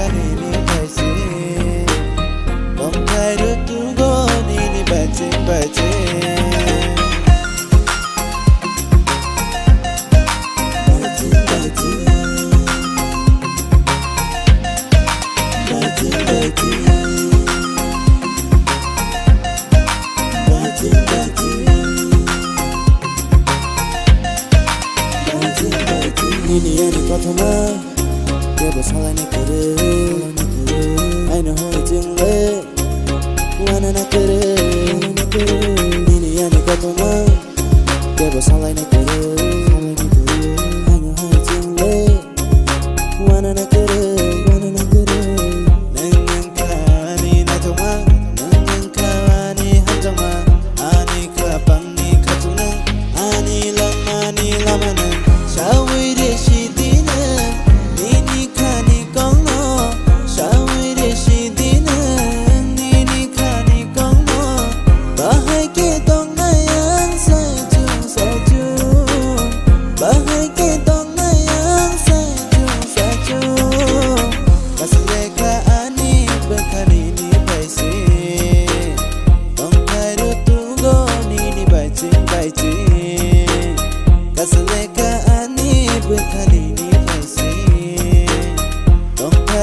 bwkha nini paisi bwkha rutugo nini bache bache Nini yani kothoma kebo salani kere aina hoi jingle wana na kere Nini yani kothoma kebo salani kere aina hoi jingle wana na kere nang kani na thoma nang kani hantoma ani kapang ni khatunang ani lamana shawi de shidina nini khani kongno shawi de shidina nini khani kongno bahai ke tong nayang saju bahai ke tong nayang saju Kaslekha ani bwkha nini paisi bwkha rutugo nini bache Kaslekha ani bwkha nini paisi bwkha